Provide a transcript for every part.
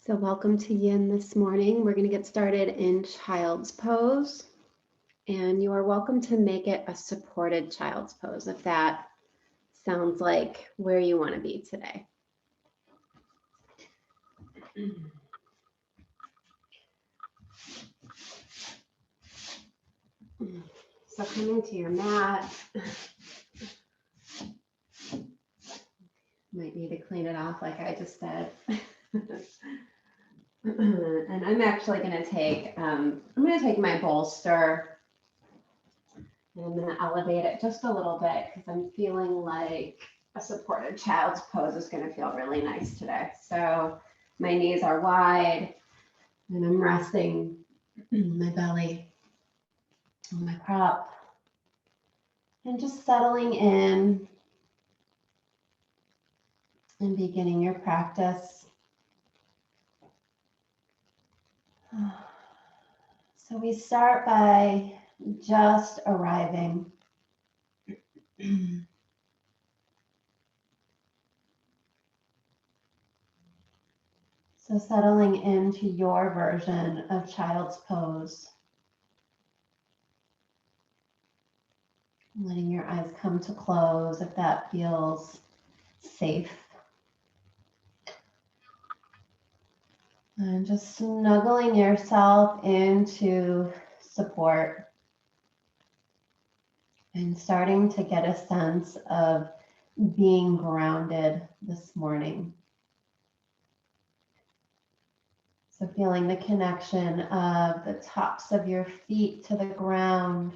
So welcome to Yin this morning. We're going to get started in child's pose. And you are welcome to make it a supported child's pose if that sounds like where you want to be today. So coming to your mat. Might need to clean it off like I just did. And I'm actually going to take, my bolster and I'm going to elevate it just a little bit because I'm feeling like a supported child's pose is going to feel really nice today. So my knees are wide and I'm resting my belly on my prop and just settling in and beginning your practice. So we start by just arriving. So settling into your version of child's pose. Letting your eyes come to close if that feels safe. And just snuggling yourself into support and starting to get a sense of being grounded this morning. So feeling the connection of the tops of your feet to the ground,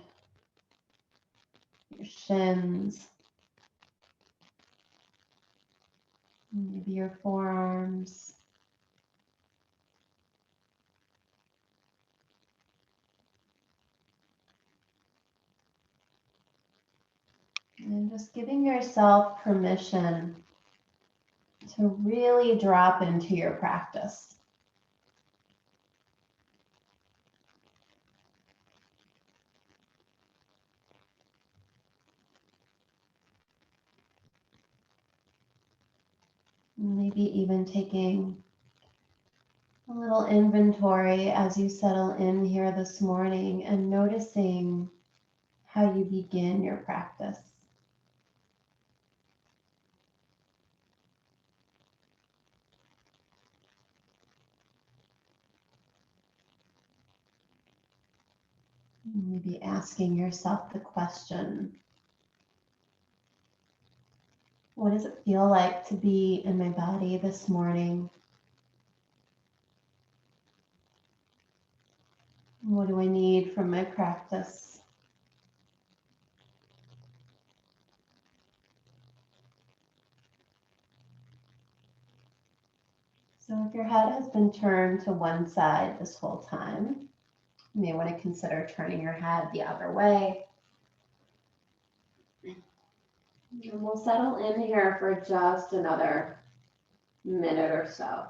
your shins, maybe your forearms. And just giving yourself permission to really drop into your practice. Maybe even taking a little inventory as you settle in here this morning and noticing how you begin your practice. Maybe asking yourself the question, what does it feel like to be in my body this morning? What do I need from my practice? So if your head has been turned to one side this whole time, you may want to consider turning your head the other way. And we'll settle in here for just another minute or so.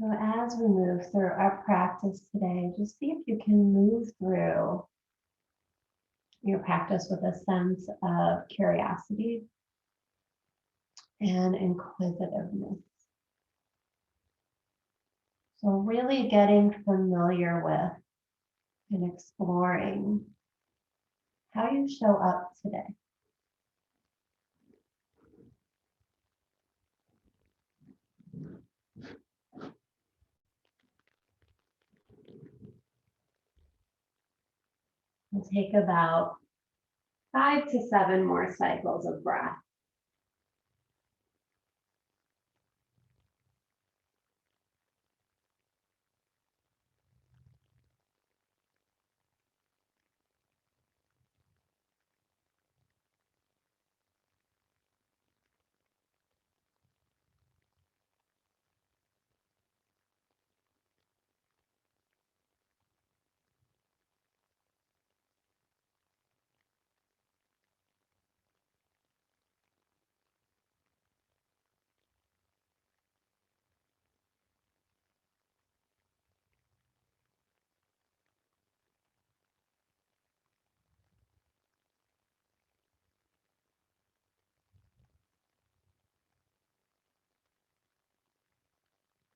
So as we move through our practice today, just see if you can move through your practice with a sense of curiosity and inquisitiveness. So really getting familiar with and exploring how you show up today. We'll take about 5 to 7 more cycles of breath.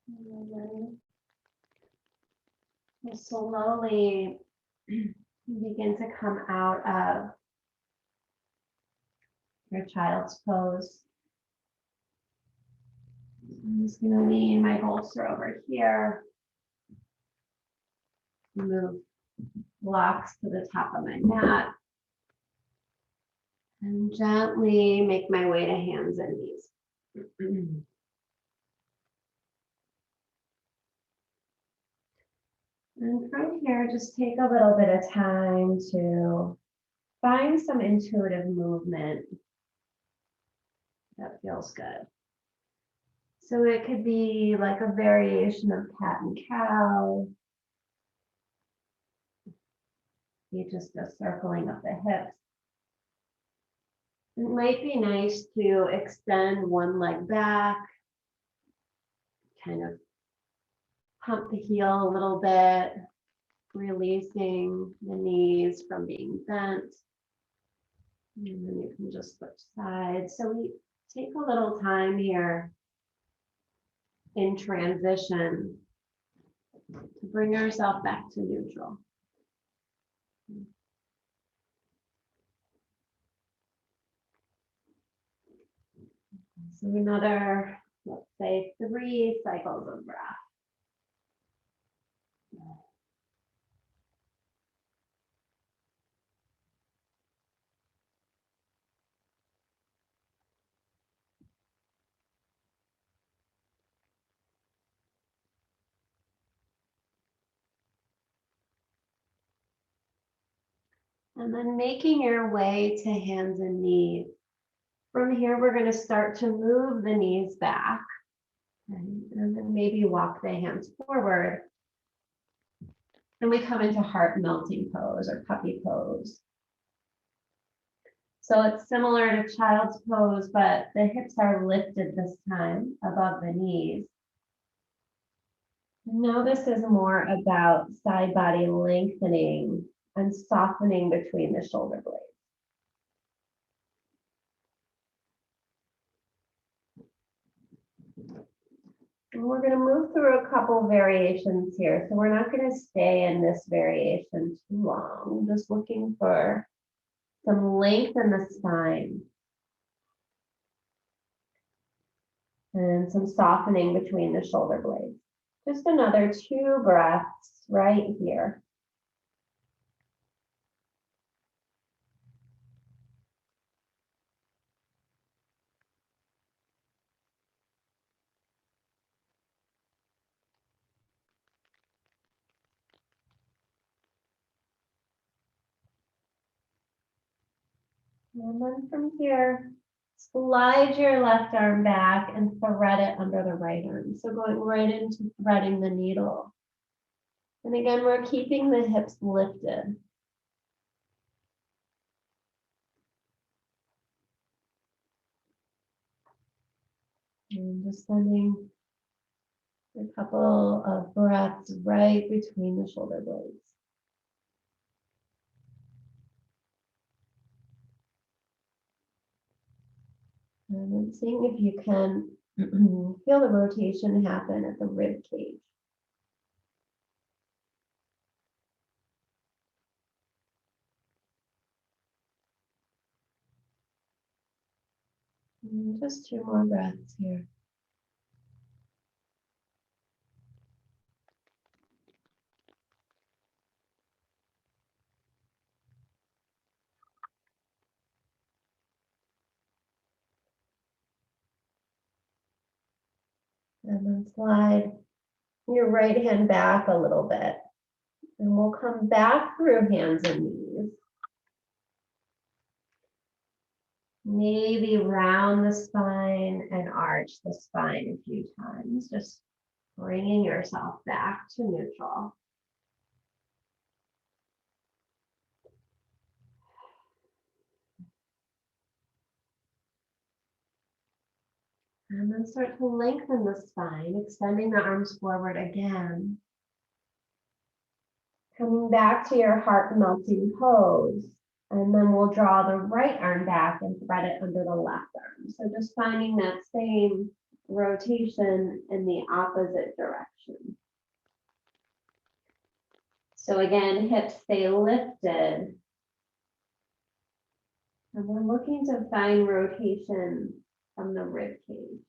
And then we'll slowly begin to come out of your child's pose. I'm just going to lean my bolster over here. Move blocks to the top of my mat. And gently make my way to hands and knees. And from here, just take a little bit of time to find some intuitive movement that feels good. So it could be like a variation of cat and cow. You just a circling of the hips. It might be nice to extend one leg back, kind of pump the heel a little bit, releasing the knees from being bent. And then you can just switch sides. So we take a little time here in transition to bring ourselves back to neutral. So another, let's say, 3 cycles of breath. And then making your way to hands and knees. From here, we're going to start to move the knees back. Right? And then maybe walk the hands forward. And we come into heart melting pose or puppy pose. So it's similar to child's pose, but the hips are lifted this time above the knees. Now this is more about side body lengthening and softening between the shoulder blades. And we're going to move through a couple variations here. So we're not going to stay in this variation too long. Just looking for some length in the spine. And some softening between the shoulder blades. Just another 2 breaths right here. And then from here, slide your left arm back and thread it under the right arm. So going right into threading the needle. And again, we're keeping the hips lifted. And just sending a couple of breaths right between the shoulder blades. And then seeing if you can feel the rotation happen at the rib cage. And just 2 more breaths here. And then slide your right hand back a little bit. And we'll come back through hands and knees. Maybe round the spine and arch the spine a few times, just bringing yourself back to neutral. And then start to lengthen the spine, extending the arms forward again. Coming back to your heart melting pose. And then we'll draw the right arm back and thread it under the left arm. So just finding that same rotation in the opposite direction. So again, hips stay lifted. And we're looking to find rotation from the rib cage.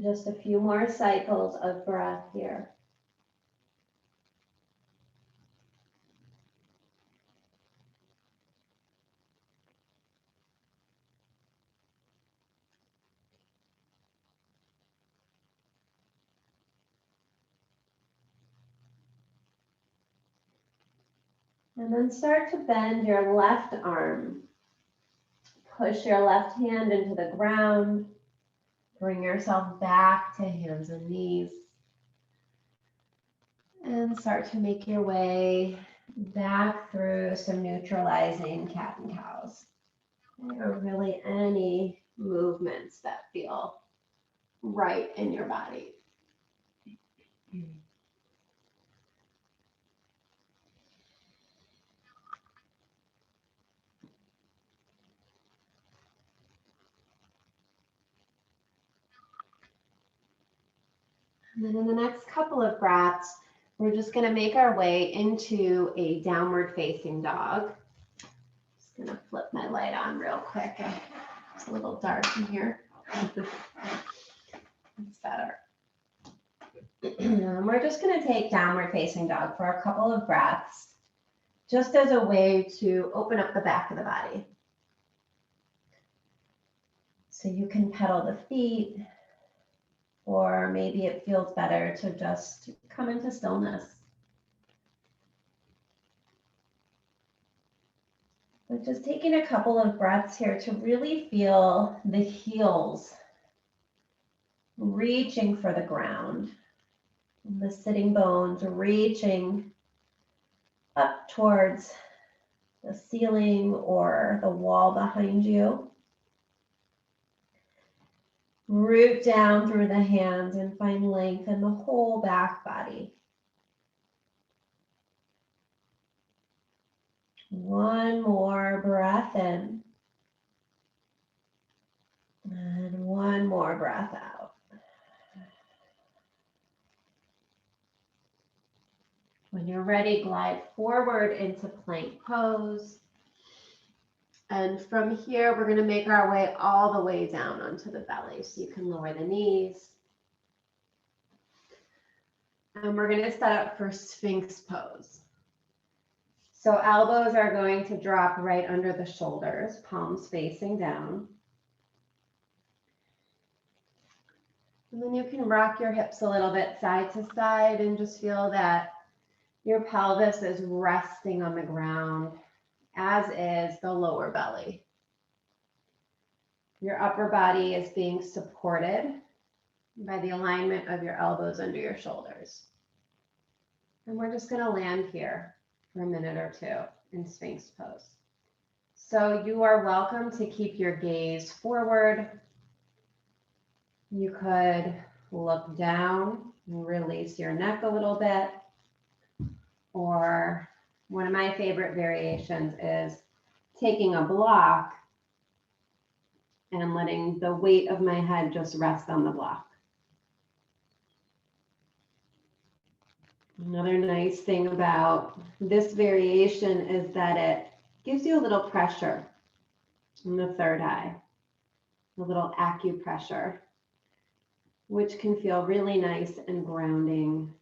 Just a few more cycles of breath here. And then start to bend your left arm. Push your left hand into the ground. Bring yourself back to hands and knees. And start to make your way back through some neutralizing cat and cows. Or really any movements that feel right in your body. And then in the next couple of breaths, we're just going to make our way into a downward facing dog. Just going to flip my light on real quick. It's a little dark in here. It's better. We're just going to take downward facing dog for a couple of breaths, just as a way to open up the back of the body. So you can pedal the feet, or maybe it feels better to just come into stillness. But just taking a couple of breaths here to really feel the heels reaching for the ground, the sitting bones reaching up towards the ceiling or the wall behind you. Root down through the hands and find length in the whole back body. One more breath in. And one more breath out. When you're ready, glide forward into plank pose. And from here, we're going to make our way all the way down onto the belly. So you can lower the knees. And we're going to set up for Sphinx pose. So elbows are going to drop right under the shoulders, palms facing down. And then you can rock your hips a little bit side to side and just feel that your pelvis is resting on the ground, as is the lower belly. Your upper body is being supported by the alignment of your elbows under your shoulders. And we're just going to land here for a minute or two in Sphinx pose. So you are welcome to keep your gaze forward. You could look down and release your neck a little bit. Or one of my favorite variations is taking a block and letting the weight of my head just rest on the block. Another nice thing about this variation is that it gives you a little pressure in the third eye, a little acupressure, which can feel really nice and grounding.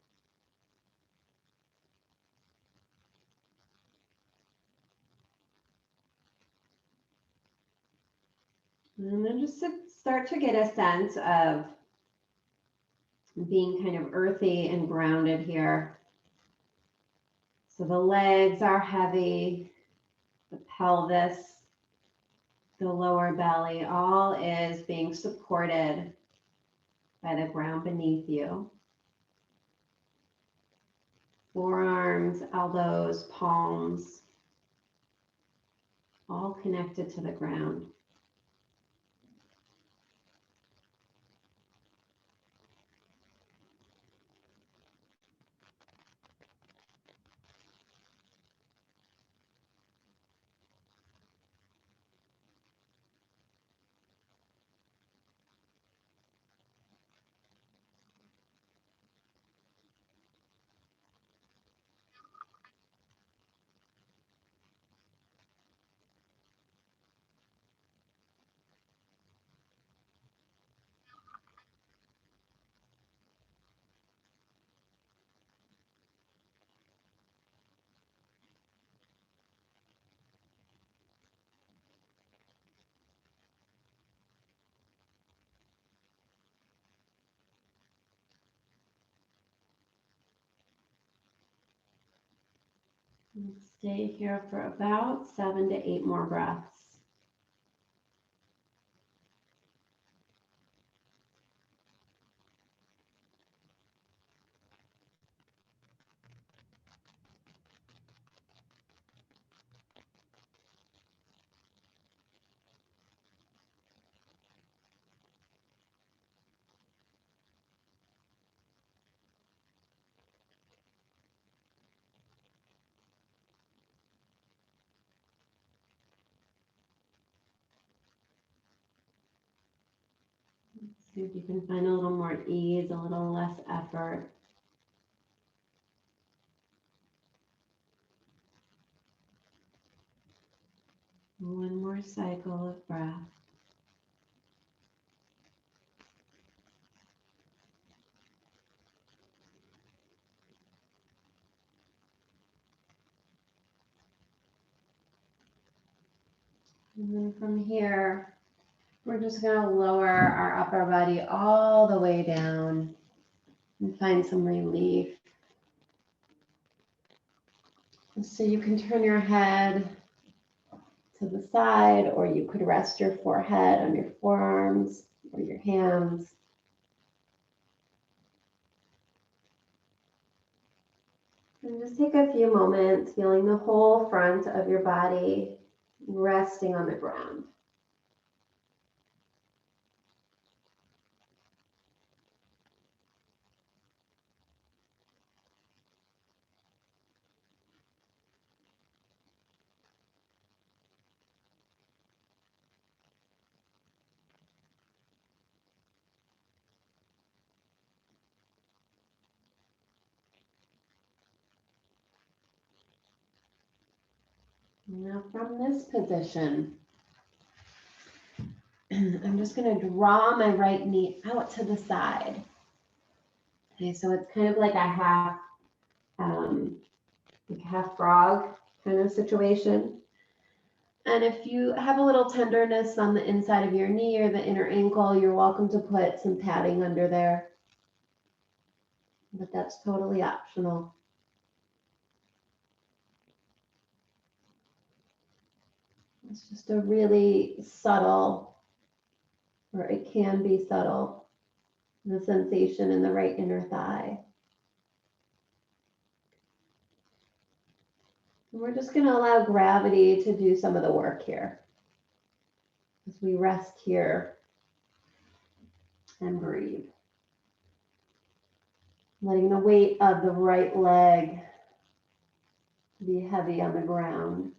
And then just to start to get a sense of being kind of earthy and grounded here. So the legs are heavy, the pelvis, the lower belly, all is being supported by the ground beneath you. Forearms, elbows, palms, all connected to the ground. Stay here for about 7 to 8 more breaths. See if you can find a little more ease, a little less effort. One more cycle of breath. And then from here, we're just going to lower our upper body all the way down and find some relief. So you can turn your head to the side, or you could rest your forehead on your forearms or your hands. And just take a few moments feeling the whole front of your body resting on the ground. Now from this position, I'm just going to draw my right knee out to the side. Okay, so it's kind of like a half frog kind of situation. And if you have a little tenderness on the inside of your knee or the inner ankle, you're welcome to put some padding under there. But that's totally optional. It's just a really subtle, or it can be subtle, the sensation in the right inner thigh. And we're just going to allow gravity to do some of the work here as we rest here and breathe. Letting the weight of the right leg be heavy on the ground.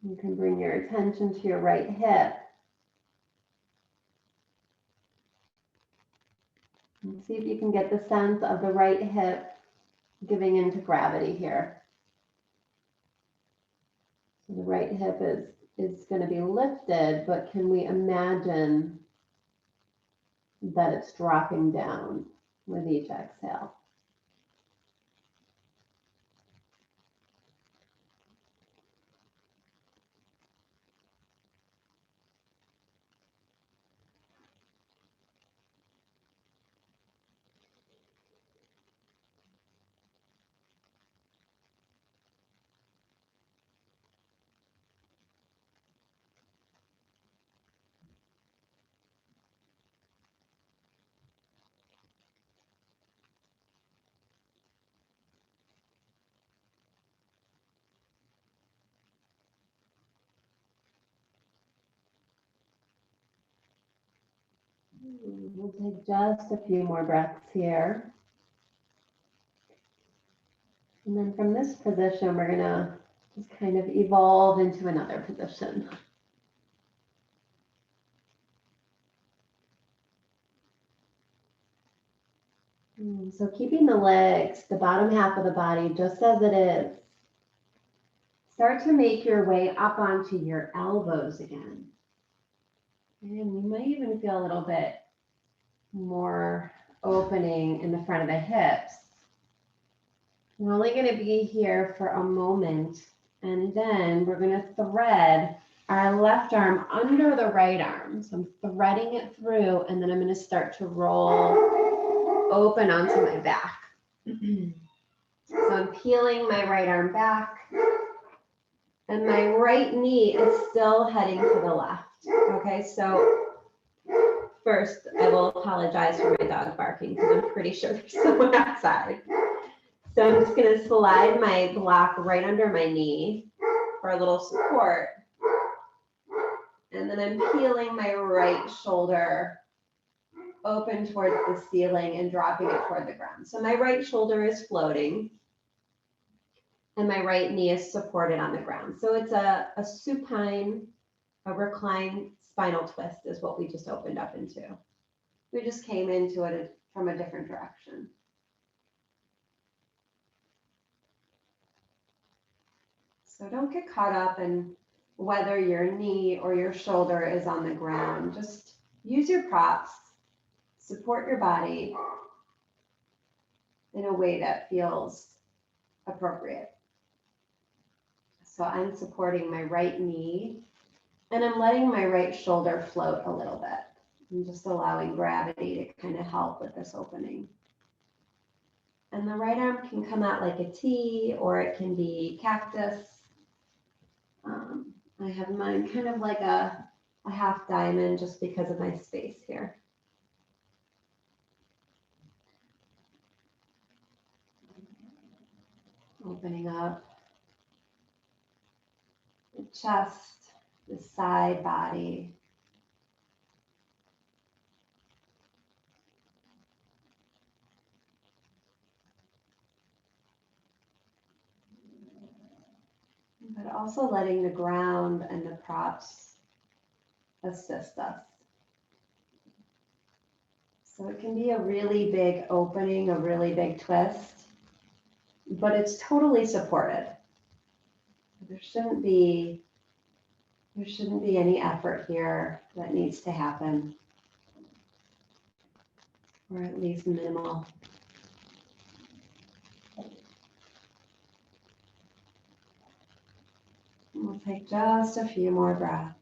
You can bring your attention to your right hip. And see if you can get the sense of the right hip giving into gravity here. So the right hip is going to be lifted, but can we imagine that it's dropping down with each exhale? We'll take just a few more breaths here. And then from this position, we're going to just kind of evolve into another position. So keeping the legs, the bottom half of the body, just as it is. Start to make your way up onto your elbows again. And you might even feel a little bit more opening in the front of the hips. We're only going to be here for a moment, and then we're going to thread our left arm under the right arm. So I'm threading it through, and then I'm going to start to roll open onto my back. So I'm peeling my right arm back, and my right knee is still heading to the left. Okay, so first I will apologize for my dog barking because I'm pretty sure there's someone outside. So I'm just gonna slide my block right under my knee for a little support. And then I'm peeling my right shoulder open towards the ceiling and dropping it toward the ground. So my right shoulder is floating and my right knee is supported on the ground. So it's a supine, a reclined spinal twist is what we just opened up into. We just came into it from a different direction. So don't get caught up in whether your knee or your shoulder is on the ground. Just use your props, support your body in a way that feels appropriate. So I'm supporting my right knee and I'm letting my right shoulder float a little bit. I'm just allowing gravity to kind of help with this opening. And the right arm can come out like a T or it can be cactus. I have mine kind of like a half diamond just because of my space here. Opening up the chest, the side body. But also letting the ground and the props assist us. So it can be a really big opening, a really big twist, but it's totally supported. There shouldn't be any effort here that needs to happen, or at least minimal. We'll take just a few more breaths.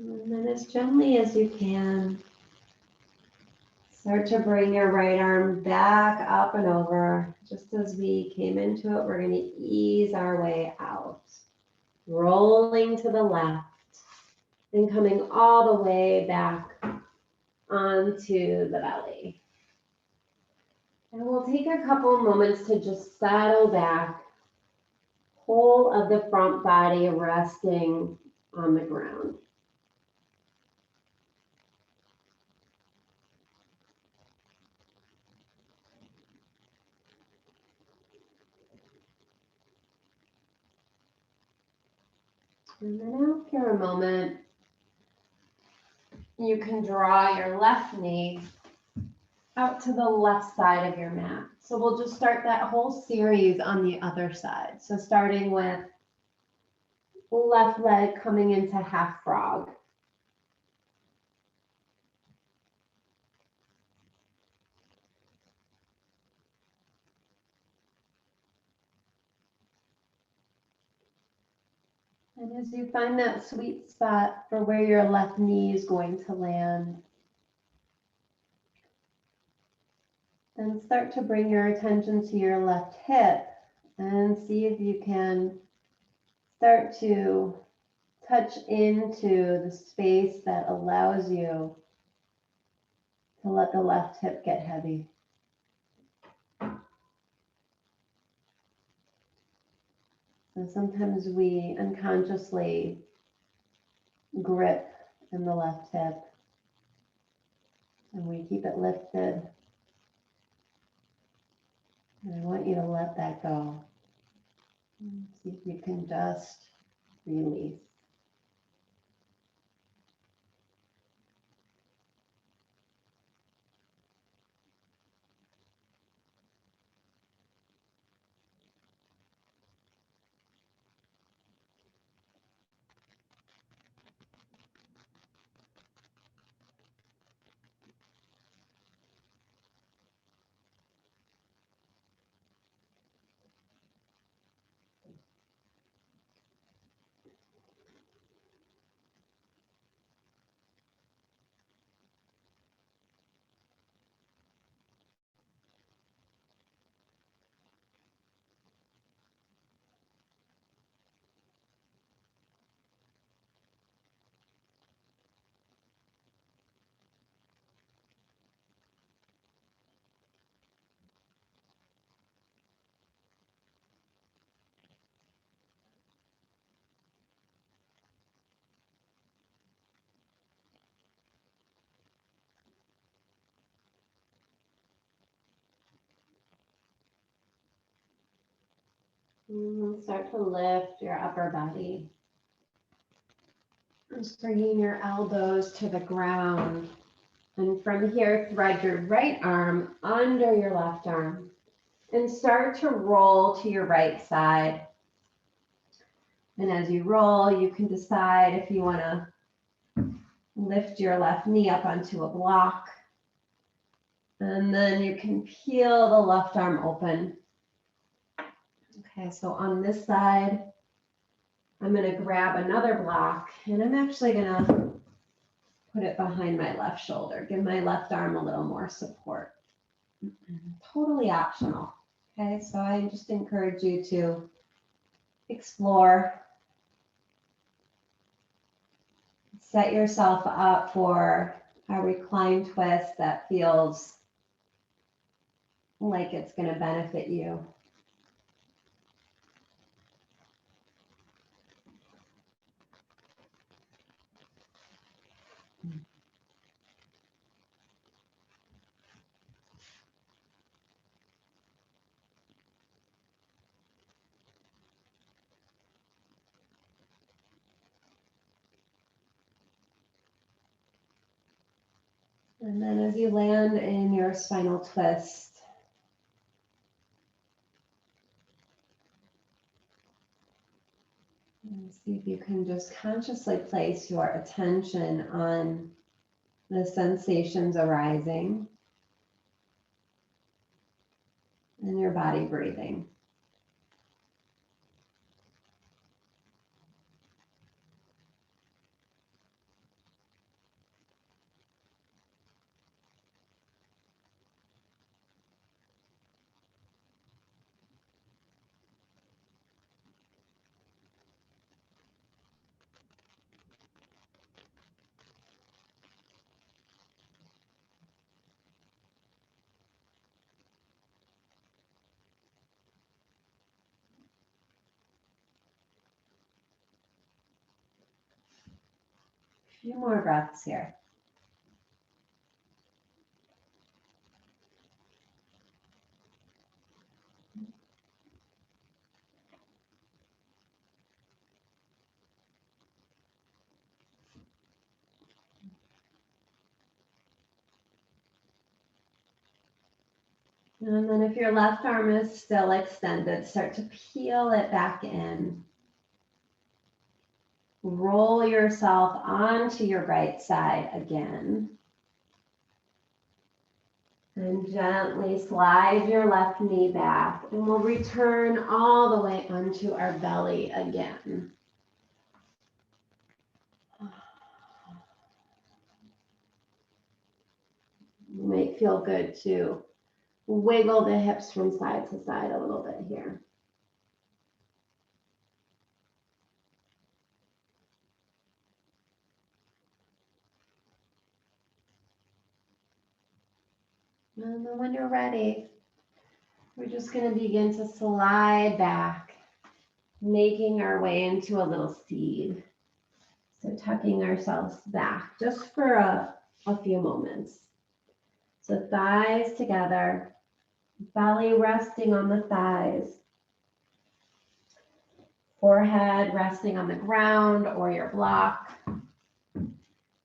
And then as gently as you can, start to bring your right arm back up and over. Just as we came into it, we're going to ease our way out. Rolling to the left and coming all the way back onto the belly. And we'll take a couple moments to just settle back, whole of the front body resting on the ground. And then after a moment, you can draw your left knee out to the left side of your mat. So we'll just start that whole series on the other side. So starting with left leg coming into half frog. And as you find that sweet spot for where your left knee is going to land, then start to bring your attention to your left hip and see if you can start to touch into the space that allows you to let the left hip get heavy. So sometimes we unconsciously grip in the left hip and we keep it lifted. And I want you to let that go. See if you can just release. And start to lift your upper body. Just bringing your elbows to the ground. And from here, thread your right arm under your left arm and start to roll to your right side. And as you roll, you can decide if you want to lift your left knee up onto a block. And then you can peel the left arm open. Okay, so on this side, I'm going to grab another block and I'm actually going to put it behind my left shoulder, give my left arm a little more support. Totally optional. Okay, so I just encourage you to explore. Set yourself up for a recline twist that feels like it's going to benefit you. And then as you land in your spinal twist, and see if you can just consciously place your attention on the sensations arising and your body breathing. A few more breaths here. And then if your left arm is still extended, start to peel it back in. Roll yourself onto your right side again. And gently slide your left knee back. And we'll return all the way onto our belly again. You might feel good to wiggle the hips from side to side a little bit here. And then when you're ready, we're just going to begin to slide back, making our way into a little seed. So tucking ourselves back just for a few moments. So thighs together, belly resting on the thighs, forehead resting on the ground or your block,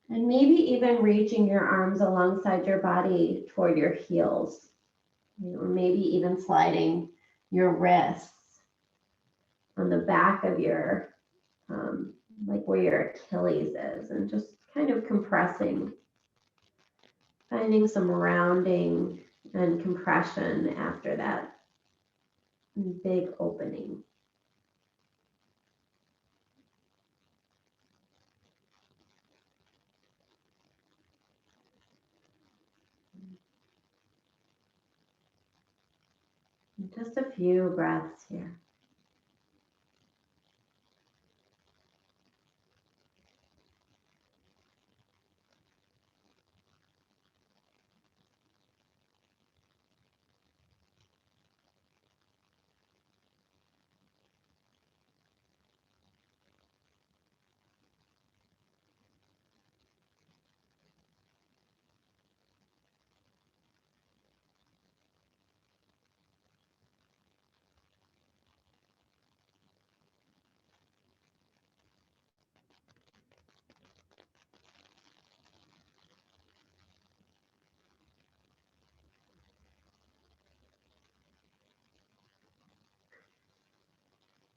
and maybe even reaching your arms alongside your body toward your heels, or maybe even sliding your wrists on the back of your, like where your Achilles is, and just kind of compressing, finding some rounding and compression after that big opening. Just a few breaths here.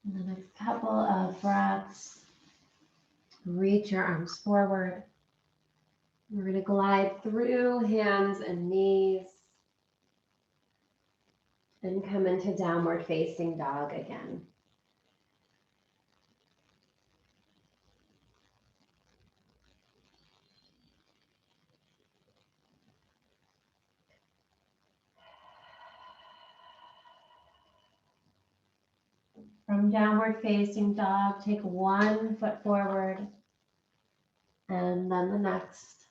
And the next couple of breaths, reach your arms forward. We're going to glide through hands and knees and come into downward facing dog again. From downward facing dog, take one foot forward and then the next.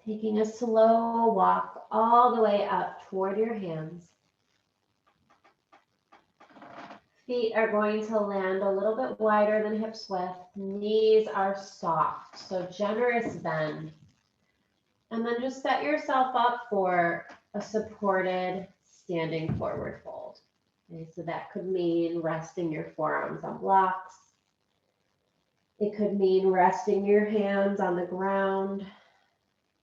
Taking a slow walk all the way up toward your hands. Feet are going to land a little bit wider than hips width. Knees are soft, so generous bend. And then just set yourself up for a supported standing forward fold. Okay, so that could mean resting your forearms on blocks. It could mean resting your hands on the ground.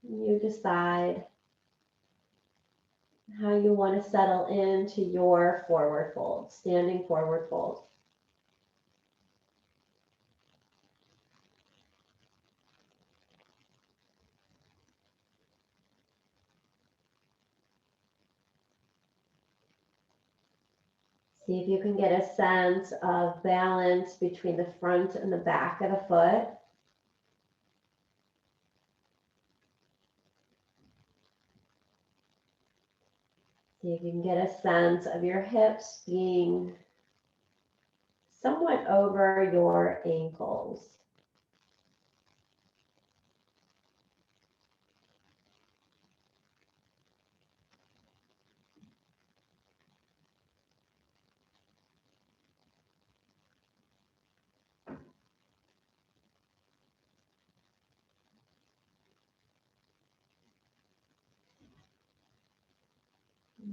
You decide how you want to settle into your forward fold, standing forward fold. See if you can get a sense of balance between the front and the back of the foot. See if you can get a sense of your hips being somewhat over your ankles.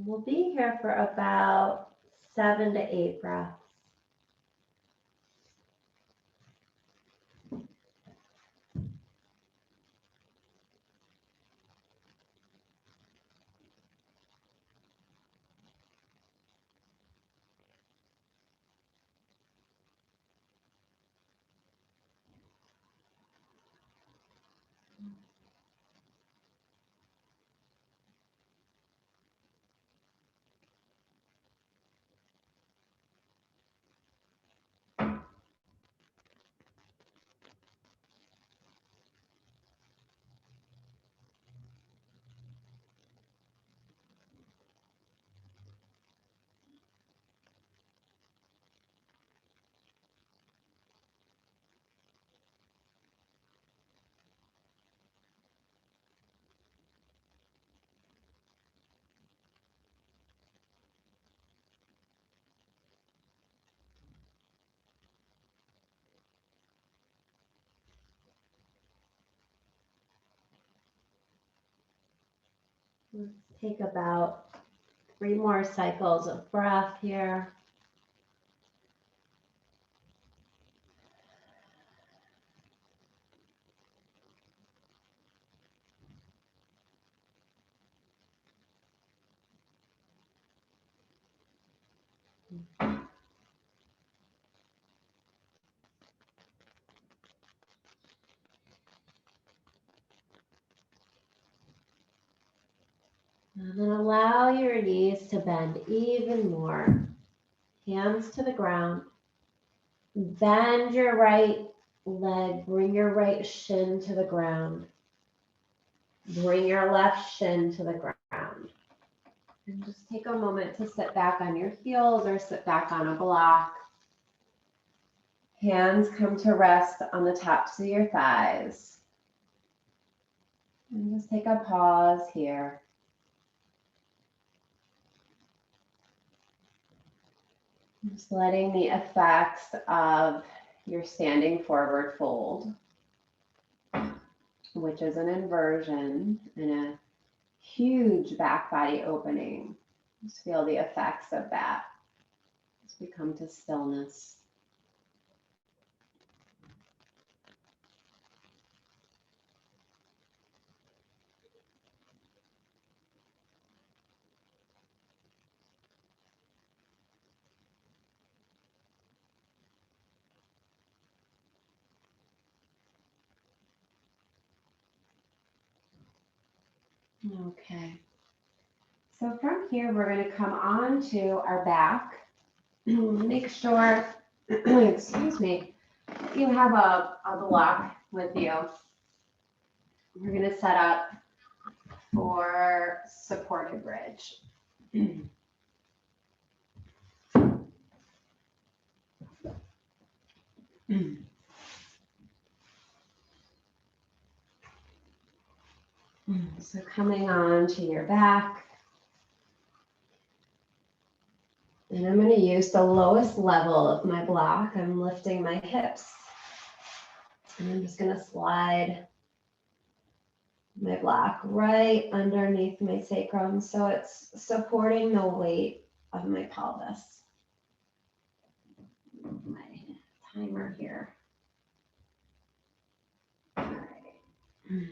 We'll be here for about 7 to 8 breaths. Let's take about 3 more cycles of breath here. And then allow your knees to bend even more. Hands to the ground. Bend your right leg. Bring your right shin to the ground. Bring your left shin to the ground. And just take a moment to sit back on your heels or sit back on a block. Hands come to rest on the tops of your thighs. And just take a pause here. Just letting the effects of your standing forward fold, which is an inversion and a huge back body opening. Just feel the effects of that as we come to stillness. Okay. So from here, we're going to come on to our back. Make sure, excuse me, you have a block with you. We're going to set up for supported bridge. So coming on to your back. And I'm going to use the lowest level of my block. I'm lifting my hips. And I'm just going to slide my block right underneath my sacrum so it's supporting the weight of my pelvis. My timer here. All right.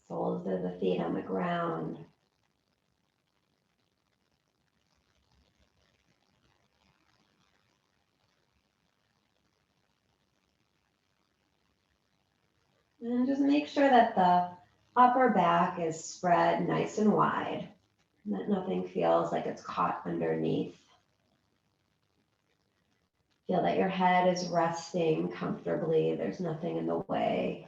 Soles of the feet on the ground. And just make sure that the upper back is spread nice and wide, and that nothing feels like it's caught underneath. Feel that your head is resting comfortably. There's nothing in the way.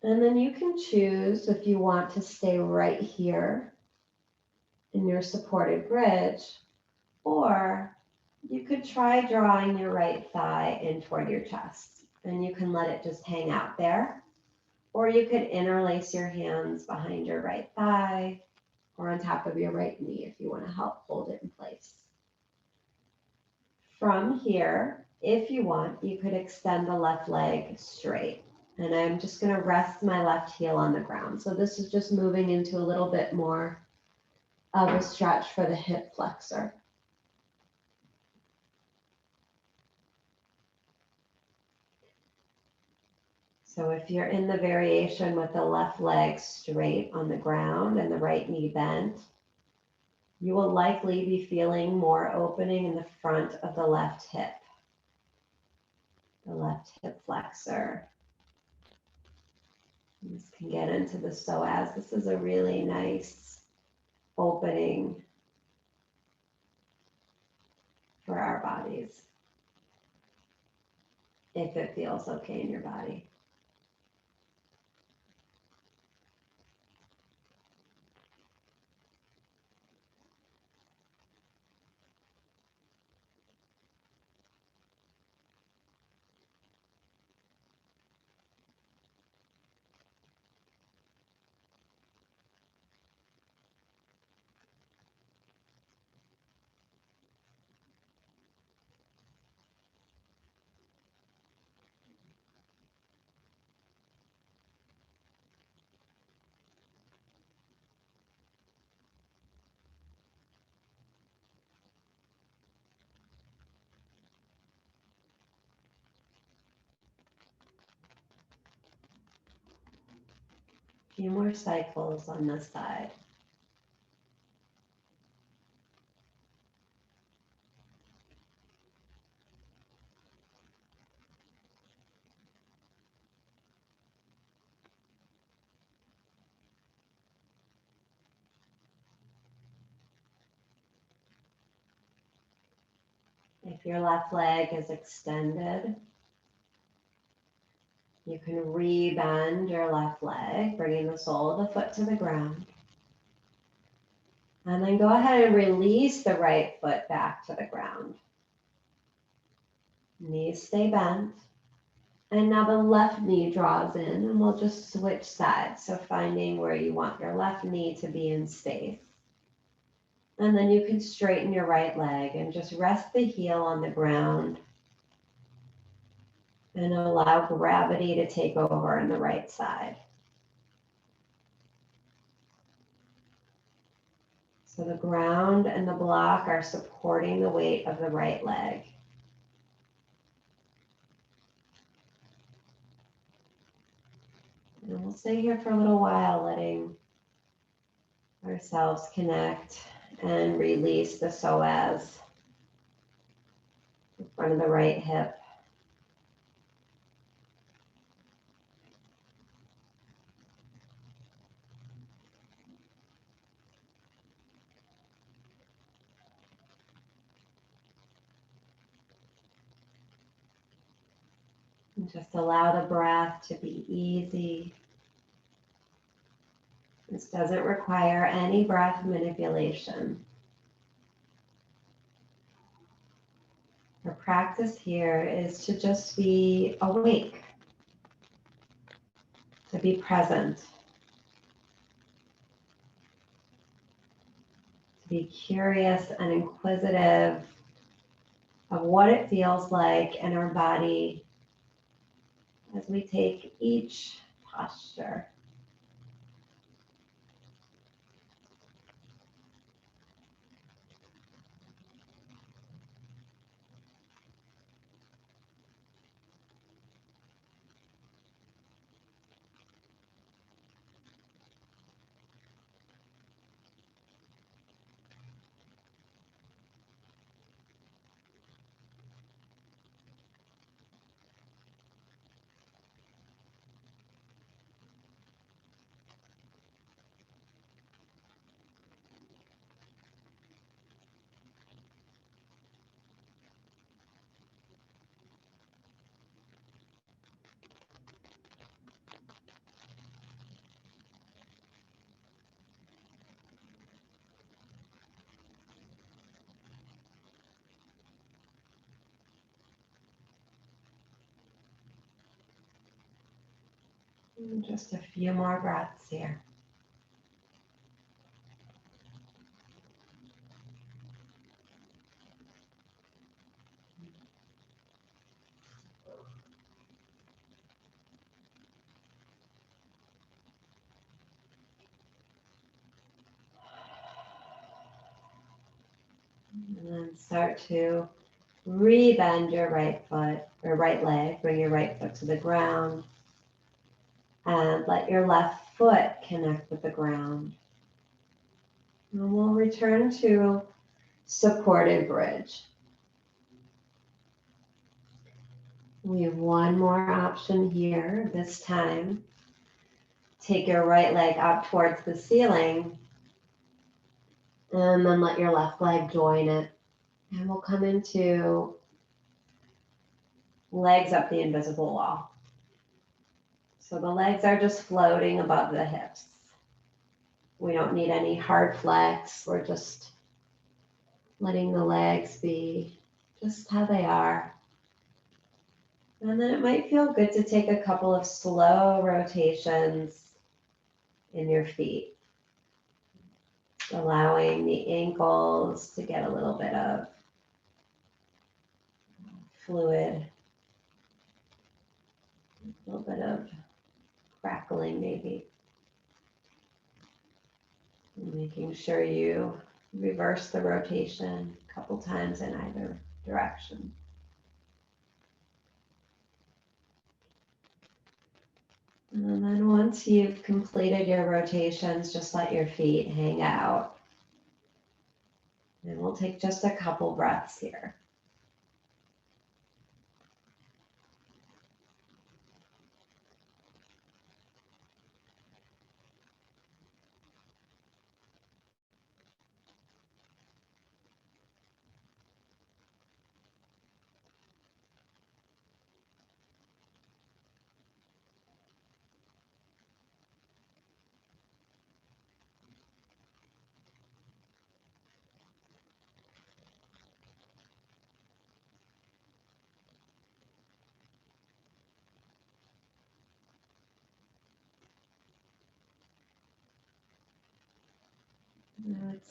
And then you can choose if you want to stay right here in your supported bridge, or you could try drawing your right thigh in toward your chest, and you can let it just hang out there. Or you could interlace your hands behind your right thigh or on top of your right knee if you want to help hold it in place. From here, if you want, you could extend the left leg straight. And I'm just going to rest my left heel on the ground. So this is just moving into a little bit more of a stretch for the hip flexor. So if you're in the variation with the left leg straight on the ground and the right knee bent, you will likely be feeling more opening in the front of the left hip, the left hip flexor. This can get into the psoas. This is a really nice opening for our bodies, if it feels okay in your body. A few more cycles on this side. If your left leg is extended, you can re-bend your left leg, bringing the sole of the foot to the ground. And then go ahead and release the right foot back to the ground. Knees stay bent. And now the left knee draws in, and we'll just switch sides. So finding where you want your left knee to be in space. And then you can straighten your right leg and just rest the heel on the ground and allow gravity to take over on the right side. So the ground and the block are supporting the weight of the right leg. And we'll stay here for a little while, letting ourselves connect and release the psoas in front of the right hip. And just allow the breath to be easy. This doesn't require any breath manipulation. Our practice here is to just be awake, to be present, to be curious and inquisitive of what it feels like in our body as we take each posture. And just a few more breaths here. And then start to re-bend your right foot or right leg. Bring your right foot to the ground. And let your left foot connect with the ground. And we'll return to supported bridge. We have one more option here. This time, take your right leg up towards the ceiling and then let your left leg join it. And we'll come into legs up the invisible wall. So the legs are just floating above the hips. We don't need any hard flex. We're just letting the legs be just how they are. And then it might feel good to take a couple of slow rotations in your feet, allowing the ankles to get a little bit of fluid, a little bit of crackling maybe. And making sure you reverse the rotation a couple times in either direction. And then once you've completed your rotations, just let your feet hang out. And we'll take just a couple breaths here.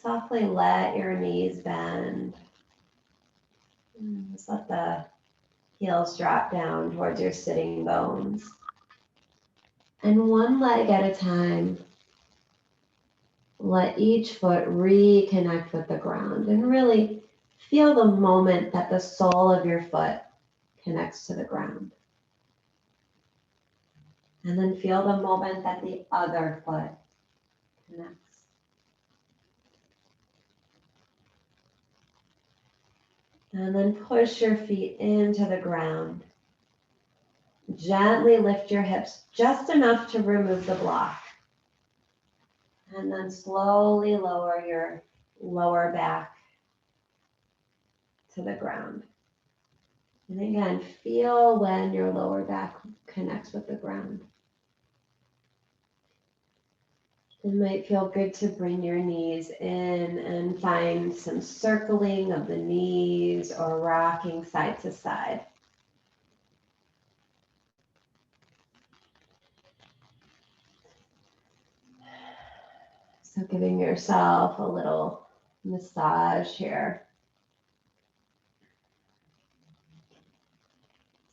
Softly let your knees bend. Just let the heels drop down towards your sitting bones. And one leg at a time, let each foot reconnect with the ground and really feel the moment that the sole of your foot connects to the ground. And then feel the moment that the other foot connects. And then push your feet into the ground. Gently lift your hips just enough to remove the block. And then slowly lower your lower back to the ground. And again, feel when your lower back connects with the ground. It might feel good to bring your knees in and find some circling of the knees or rocking side to side. So giving yourself a little massage here.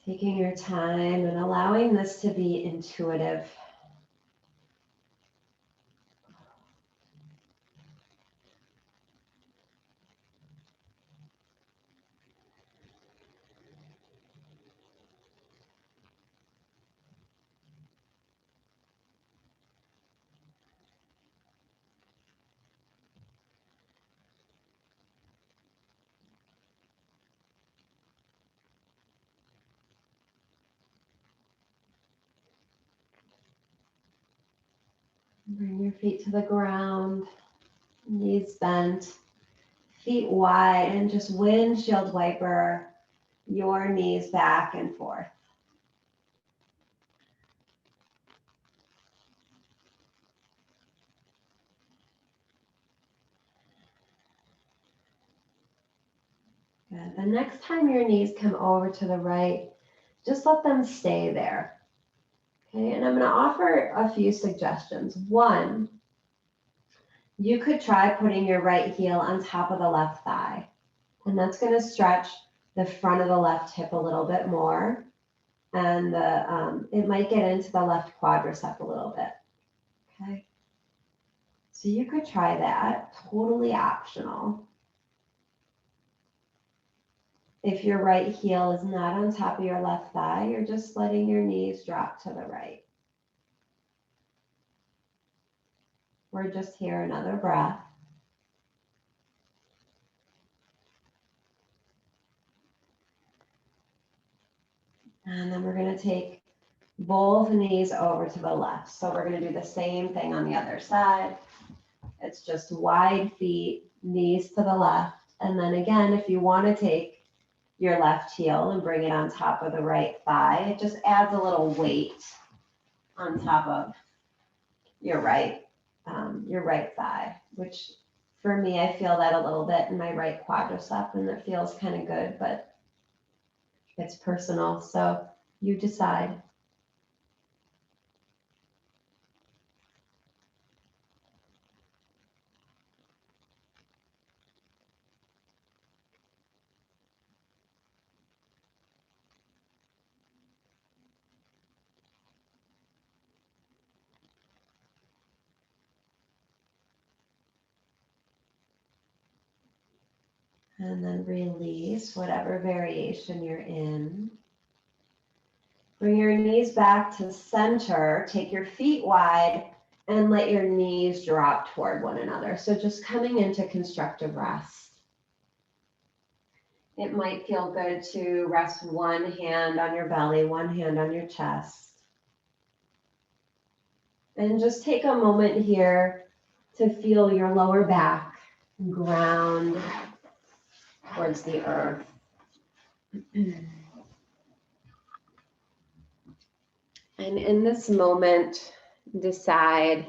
Taking your time and allowing this to be intuitive. Bring your feet to the ground, knees bent, feet wide, and just windshield wiper your knees back and forth. Good. The next time your knees come over to the right, just let them stay there. Okay, and I'm going to offer a few suggestions. One, you could try putting your right heel on top of the left thigh, and that's going to stretch the front of the left hip a little bit more, and it might get into the left quadricep a little bit. Okay, so you could try that, totally optional. If your right heel is not on top of your left thigh, you're just letting your knees drop to the right. We're just here, another breath. And then we're going to take both knees over to the left. So we're going to do the same thing on the other side. It's just wide feet, knees to the left. And then again, if you want to take your left heel and bring it on top of the right thigh, it just adds a little weight on top of your right thigh, which for me, I feel that a little bit in my right quadricep, and it feels kind of good, but it's personal. So you decide. And then release whatever variation you're in. Bring your knees back to center. Take your feet wide and let your knees drop toward one another. So just coming into constructive rest. It might feel good to rest one hand on your belly, one hand on your chest. And just take a moment here to feel your lower back ground towards the earth. And in this moment, decide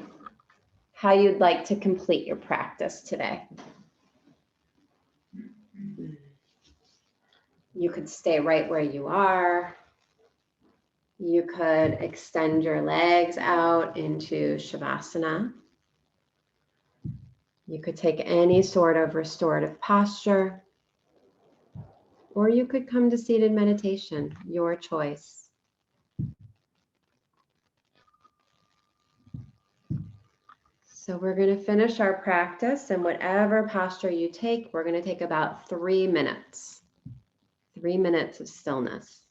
how you'd like to complete your practice today. You could stay right where you are. You could extend your legs out into Shavasana. You could take any sort of restorative posture, or you could come to seated meditation, your choice. So we're going to finish our practice, and whatever posture you take, we're going to take about 3 minutes. 3 minutes of stillness.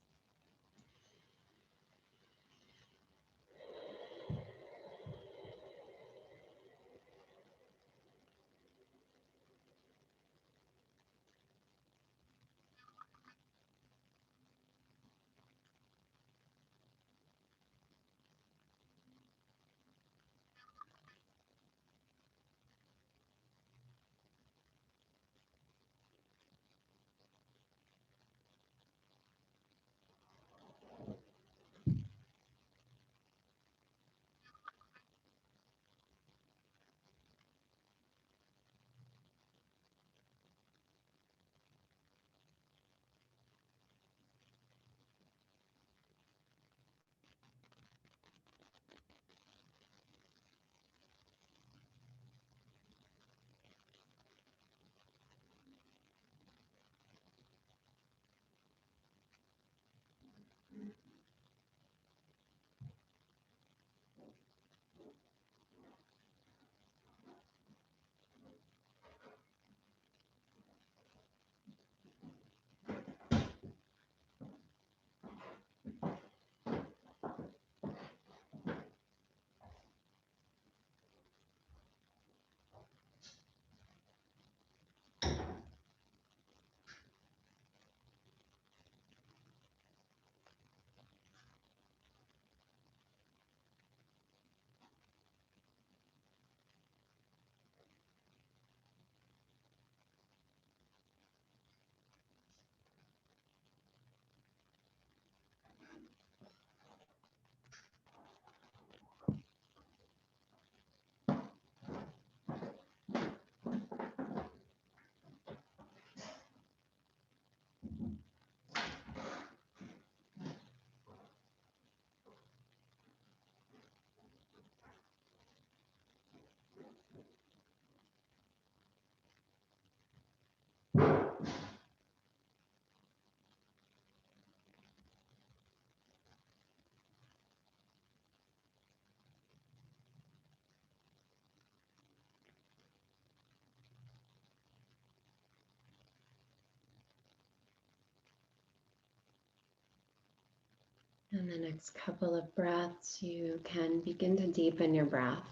And the next couple of breaths, you can begin to deepen your breath.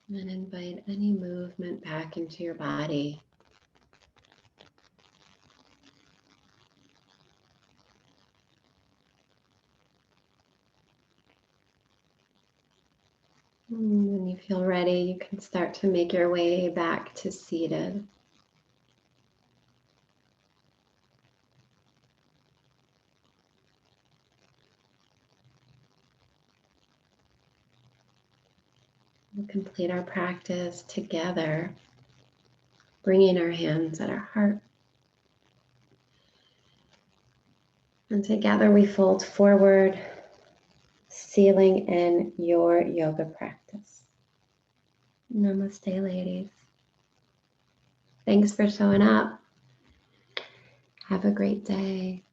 And invite any movement back into your body. And when you feel ready, you can start to make your way back to seated. We'll complete our practice together, bringing our hands at our heart. And together we fold forward, sealing in your yoga practice. Namaste, ladies. Thanks for showing up. Have a great day.